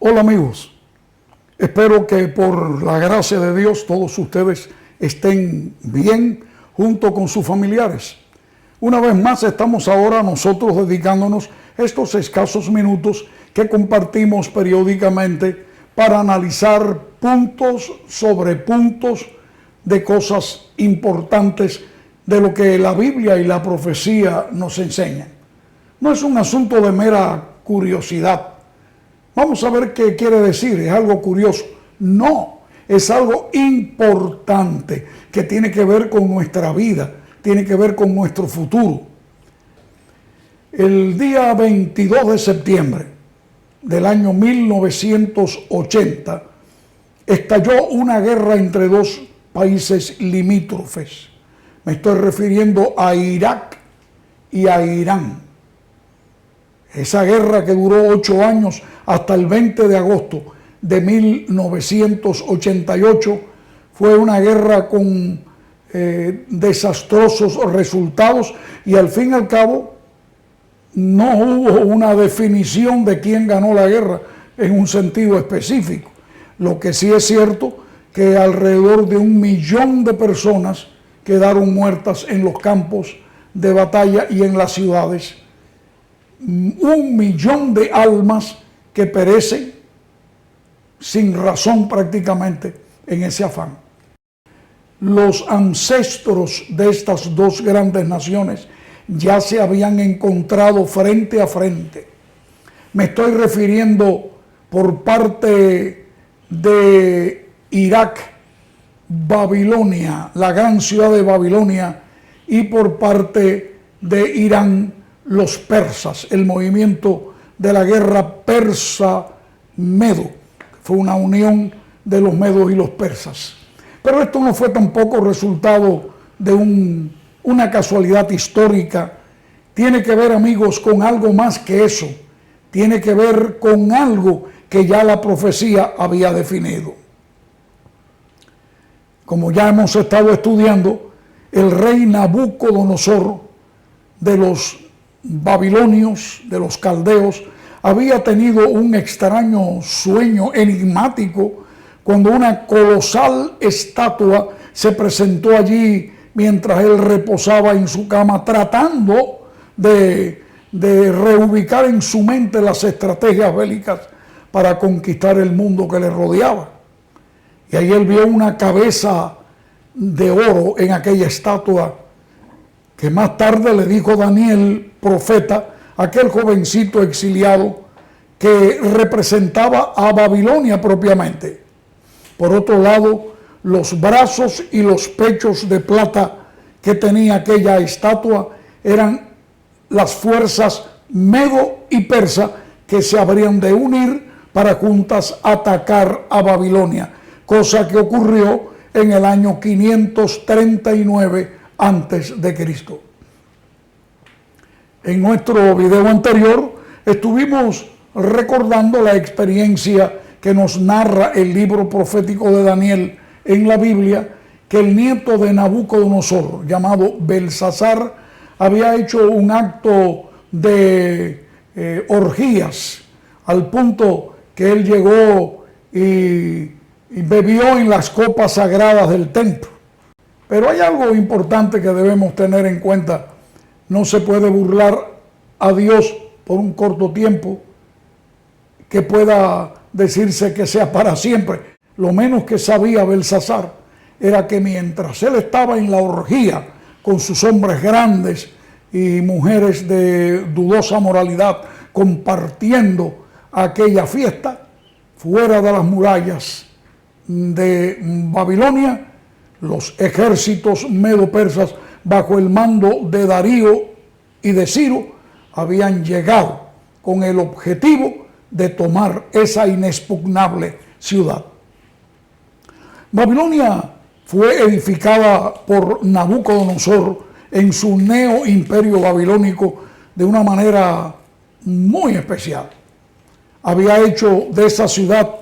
Hola amigos, espero que por la gracia de Dios todos ustedes estén bien junto con sus familiares. Una vez más estamos ahora nosotros dedicándonos estos escasos minutos que compartimos periódicamente para analizar puntos sobre puntos de cosas importantes de lo que la Biblia y la profecía nos enseñan. No es un asunto de mera curiosidad. Vamos a ver qué quiere decir, es algo curioso. No, es algo importante que tiene que ver con nuestra vida, tiene que ver con nuestro futuro. El día 22 de septiembre del año 1980 estalló una guerra entre dos países limítrofes. Me estoy refiriendo a Irak y a Irán. Esa guerra que duró 8 años hasta el 20 de agosto de 1988 fue una guerra con desastrosos resultados y al fin y al cabo no hubo una definición de quién ganó la guerra en un sentido específico. Lo que sí es cierto que alrededor de 1 millón de personas quedaron muertas en los campos de batalla y en las ciudades. 1 millón de almas que perecen sin razón prácticamente en ese afán. Los ancestros de estas dos grandes naciones ya se habían encontrado frente a frente. Me estoy refiriendo por parte de Irak, Babilonia, la gran ciudad de Babilonia, y por parte de Irán, los persas, el movimiento de la guerra persa-medo. Fue una unión de los medos y los persas. Pero esto no fue tampoco resultado de una casualidad histórica. Tiene que ver, amigos, con algo más que eso. Tiene que ver con algo que ya la profecía había definido. Como ya hemos estado estudiando, el rey Nabucodonosor de los babilonios, de los caldeos, había tenido un extraño sueño enigmático cuando una colosal estatua se presentó allí mientras él reposaba en su cama, tratando de reubicar en su mente las estrategias bélicas para conquistar el mundo que le rodeaba. Y ahí él vio una cabeza de oro en aquella estatua, que más tarde le dijo Daniel, profeta, aquel jovencito exiliado que representaba a Babilonia propiamente. Por otro lado, los brazos y los pechos de plata que tenía aquella estatua eran las fuerzas medo y persa que se habrían de unir para juntas atacar a Babilonia, cosa que ocurrió en el año 539 antes de Cristo. En nuestro video anterior estuvimos recordando la experiencia que nos narra el libro profético de Daniel en la Biblia, que el nieto de Nabucodonosor, llamado Belsasar, había hecho un acto de orgías, al punto que él llegó y bebió en las copas sagradas del templo. Pero hay algo importante que debemos tener en cuenta. No se puede burlar a Dios por un corto tiempo que pueda decirse que sea para siempre. Lo menos que sabía Belsasar era que mientras él estaba en la orgía con sus hombres grandes y mujeres de dudosa moralidad compartiendo aquella fiesta, fuera de las murallas de Babilonia, los ejércitos medo-persas bajo el mando de Darío y de Ciro habían llegado con el objetivo de tomar esa inexpugnable ciudad. Babilonia fue edificada por Nabucodonosor en su neo-imperio babilónico de una manera muy especial. Había hecho de esa ciudad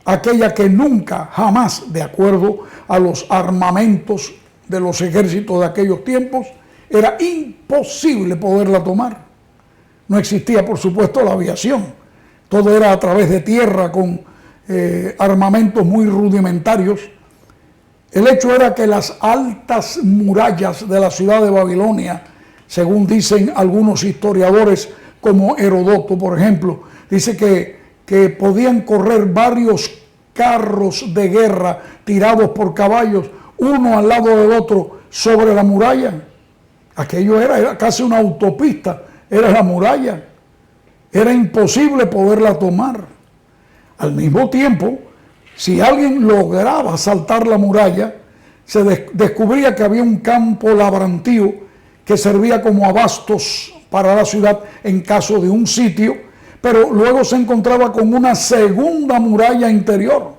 aquella que nunca, jamás, de acuerdo a los armamentos de los ejércitos de aquellos tiempos, era imposible poderla tomar. No existía, por supuesto, la aviación. todo era a través de tierra con armamentos muy rudimentarios. El hecho era que las altas murallas de la ciudad de Babilonia, según dicen algunos historiadores como Herodoto, por ejemplo, dice que podían correr varios carros de guerra tirados por caballos, uno al lado del otro, sobre la muralla. Aquello era casi una autopista, era la muralla. Era imposible poderla tomar. Al mismo tiempo, si alguien lograba saltar la muralla, se descubría que había un campo labrantío que servía como abastos para la ciudad en caso de un sitio, pero luego se encontraba con una segunda muralla interior.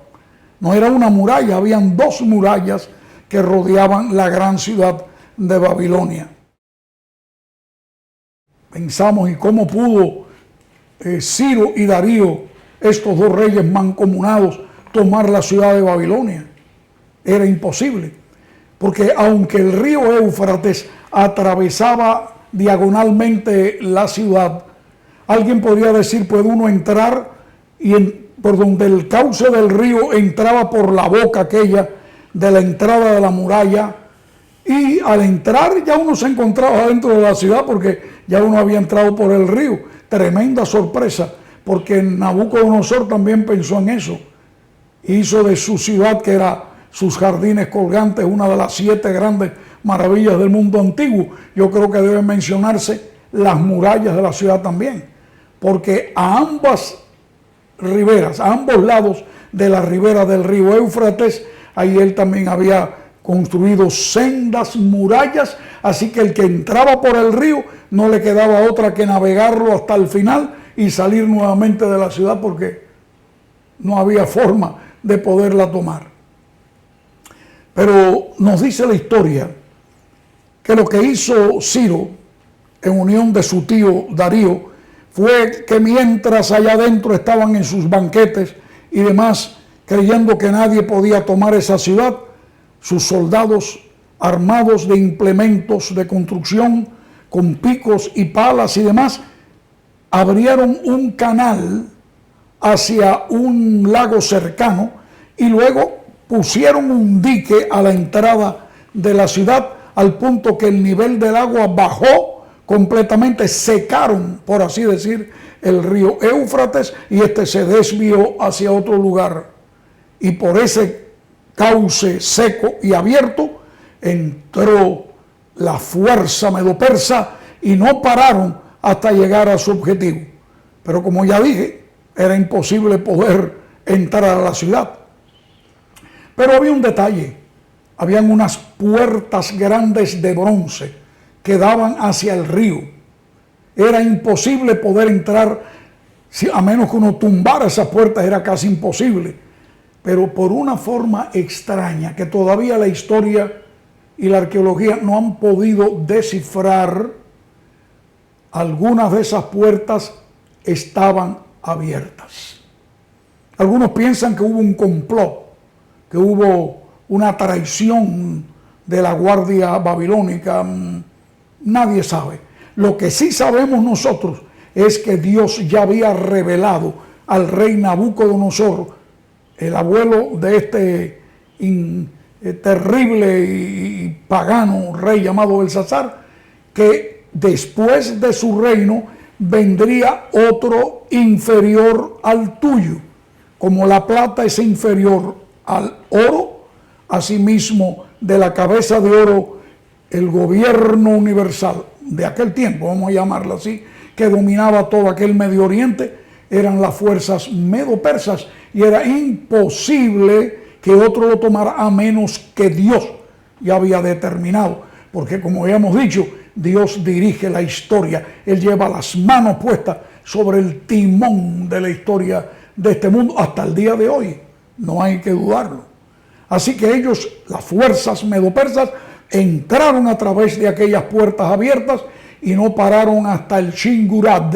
No era una muralla, habían dos murallas que rodeaban la gran ciudad de Babilonia. Pensamos, ¿y cómo pudo Ciro y Darío, estos dos reyes mancomunados, tomar la ciudad de Babilonia? Era imposible, porque aunque el río Éufrates atravesaba diagonalmente la ciudad, alguien podría decir, puede uno entrar y por donde el cauce del río entraba por la boca aquella de la entrada de la muralla, y al entrar ya uno se encontraba dentro de la ciudad porque ya uno había entrado por el río. Tremenda sorpresa, porque Nabucodonosor también pensó en eso. Hizo de su ciudad, que era sus jardines colgantes, una de las 7 grandes maravillas del mundo antiguo. Yo creo que deben mencionarse las murallas de la ciudad también, porque a ambas riberas, a ambos lados de la ribera del río Éufrates, ahí él también había construido sendas murallas, así que el que entraba por el río no le quedaba otra que navegarlo hasta el final y salir nuevamente de la ciudad, porque no había forma de poderla tomar. Pero nos dice la historia que lo que hizo Ciro en unión de su tío Darío fue que mientras allá adentro estaban en sus banquetes y demás, creyendo que nadie podía tomar esa ciudad, sus soldados armados de implementos de construcción, con picos y palas y demás, abrieron un canal hacia un lago cercano y luego pusieron un dique a la entrada de la ciudad, al punto que el nivel del agua bajó completamente. Secaron, por así decir, el río Éufrates, y este se desvió hacia otro lugar. Y por ese cauce seco y abierto entró la fuerza medo-persa y no pararon hasta llegar a su objetivo. Pero como ya dije, era imposible poder entrar a la ciudad. Pero había un detalle: habían unas puertas grandes de bronce que daban hacia el río. Era imposible poder entrar, a menos que uno tumbara esas puertas, era casi imposible. Pero por una forma extraña que todavía la historia y la arqueología no han podido descifrar, algunas de esas puertas estaban abiertas. Algunos piensan que hubo un complot, que hubo una traición de la guardia babilónica. Nadie sabe. Lo que sí sabemos nosotros es que Dios ya había revelado al rey Nabucodonosor, el abuelo de este terrible y pagano rey llamado Belsasar, que después de su reino vendría otro inferior al tuyo. Como la plata es inferior al oro, asimismo de la cabeza de oro el gobierno universal de aquel tiempo, vamos a llamarlo así, que dominaba todo aquel Medio Oriente, eran las fuerzas medo-persas, y era imposible que otro lo tomara a menos que Dios ya había determinado, porque como ya hemos dicho, Dios dirige la historia. Él lleva las manos puestas sobre el timón de la historia de este mundo hasta el día de hoy, no hay que dudarlo. Así que ellos, las fuerzas medo-persas, entraron a través de aquellas puertas abiertas y no pararon hasta el Shingurad,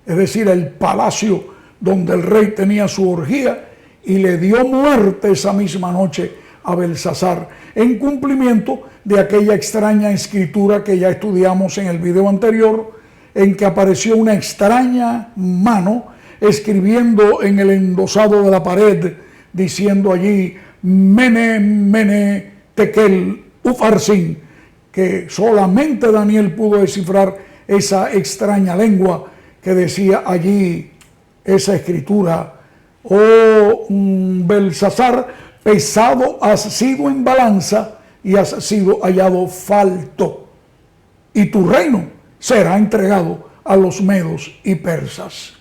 es decir, el palacio donde el rey tenía su orgía, y le dio muerte esa misma noche a Belsasar, en cumplimiento de aquella extraña escritura que ya estudiamos en el video anterior, en que apareció una extraña mano escribiendo en el endosado de la pared, diciendo allí, Mene, Mene, Tekel, Ufarsin, que solamente Daniel pudo descifrar esa extraña lengua que decía allí esa escritura: oh Belsasar, pesado has sido en balanza y has sido hallado falto, y tu reino será entregado a los medos y persas.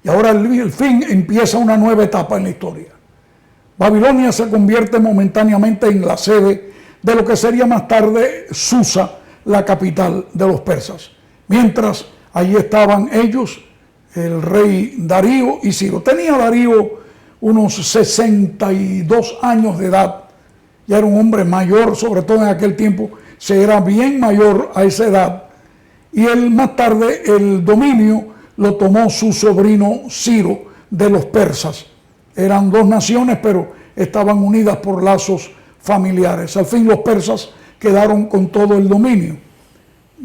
Y ahora el fin, empieza una nueva etapa en la historia. Babilonia se convierte momentáneamente en la sede de lo que sería más tarde Susa, la capital de los persas. Mientras allí estaban ellos, el rey Darío y Ciro. Tenía Darío unos 62 años de edad. Ya era un hombre mayor, sobre todo en aquel tiempo, se era bien mayor a esa edad. Y él más tarde el dominio lo tomó su sobrino Ciro de los persas. Eran dos naciones, pero estaban unidas por lazos familiares. Al fin los persas quedaron con todo el dominio.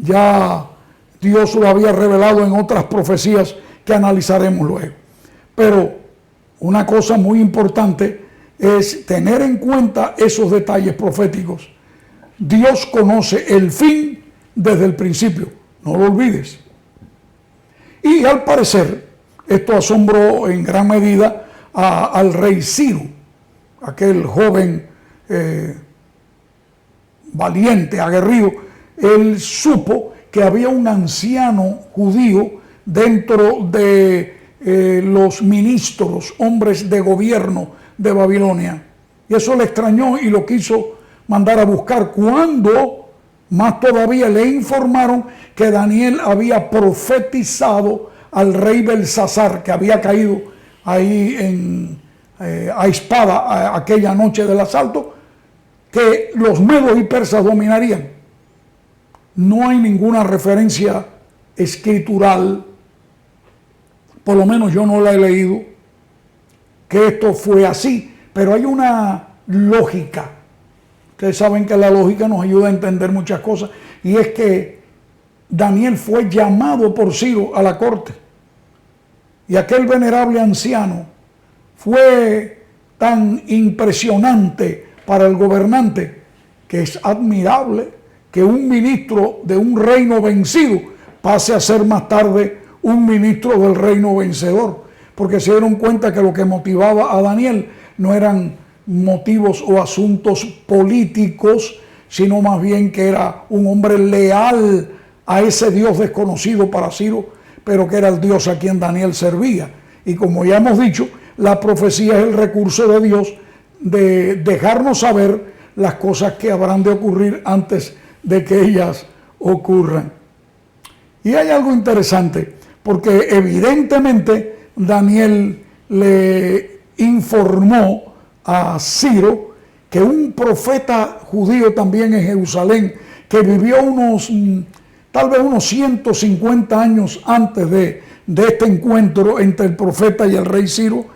Ya Dios lo había revelado en otras profecías que analizaremos luego. Pero una cosa muy importante es tener en cuenta esos detalles proféticos. Dios conoce el fin desde el principio, no lo olvides. Y al parecer, esto asombró en gran medida al rey Ciro, aquel joven valiente, aguerrido. Él supo que había un anciano judío dentro de los ministros, hombres de gobierno de Babilonia. Y eso le extrañó y lo quiso mandar a buscar, cuando más todavía le informaron que Daniel había profetizado al rey Belsasar, que había caído ahí a espada aquella noche del asalto, que los medos y persas dominarían. No hay ninguna referencia escritural, por lo menos yo no la he leído, que esto fue así, pero hay una lógica. Ustedes saben que la lógica nos ayuda a entender muchas cosas, y es que Daniel fue llamado por Ciro a la corte, y aquel venerable anciano fue tan impresionante para el gobernante que es admirable que un ministro de un reino vencido pase a ser más tarde un ministro del reino vencedor, porque se dieron cuenta que lo que motivaba a Daniel no eran motivos o asuntos políticos, sino más bien que era un hombre leal a ese Dios desconocido para Ciro, pero que era el Dios a quien Daniel servía. Y como ya hemos dicho, la profecía es el recurso de Dios de dejarnos saber las cosas que habrán de ocurrir antes de que ellas ocurran. Y hay algo interesante, porque evidentemente Daniel le informó a Ciro que un profeta judío también en Jerusalén, que vivió tal vez unos 150 años antes de este encuentro entre el profeta y el rey Ciro,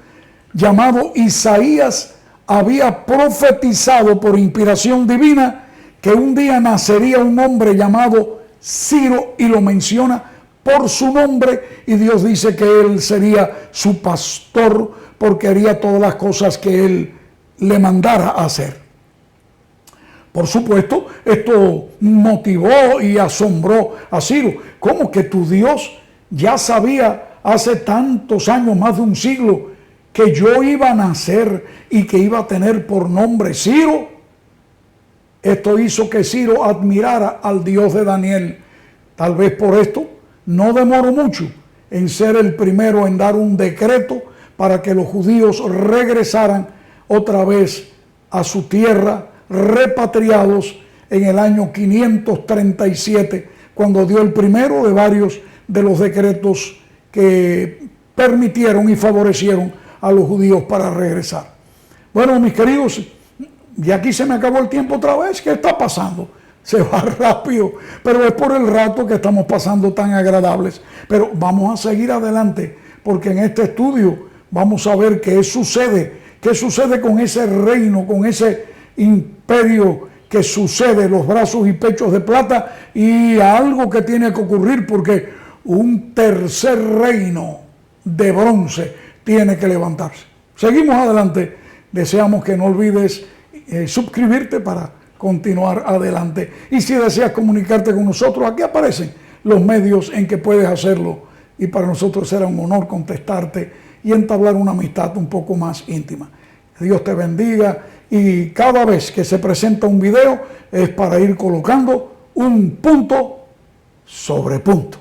llamado Isaías, había profetizado por inspiración divina que un día nacería un hombre llamado Ciro, y lo menciona por su nombre, y Dios dice que él sería su pastor porque haría todas las cosas que él le mandara a hacer. Por supuesto, esto motivó y asombró a Ciro. ¿Cómo que tu Dios ya sabía hace tantos años, más de un siglo, que yo iba a nacer y que iba a tener por nombre Ciro? Esto hizo que Ciro admirara al Dios de Daniel. Tal vez por esto no demoró mucho en ser el primero en dar un decreto para que los judíos regresaran otra vez a su tierra, repatriados en el año 537, cuando dio el primero de varios de los decretos que permitieron y favorecieron a los judíos para regresar. Bueno, mis queridos, y aquí se me acabó el tiempo otra vez. ¿Qué está pasando? Se va rápido, pero es por el rato que estamos pasando tan agradables. Pero vamos a seguir adelante, porque en este estudio vamos a ver qué sucede con ese reino, con ese imperio que sucede, los brazos y pechos de plata, y algo que tiene que ocurrir, porque un tercer reino de bronce tiene que levantarse. Seguimos adelante. Deseamos que no olvides suscribirte para continuar adelante. Y si deseas comunicarte con nosotros, aquí aparecen los medios en que puedes hacerlo. Y para nosotros será un honor contestarte y entablar una amistad un poco más íntima. Dios te bendiga, y cada vez que se presenta un video es para ir colocando un punto sobre punto.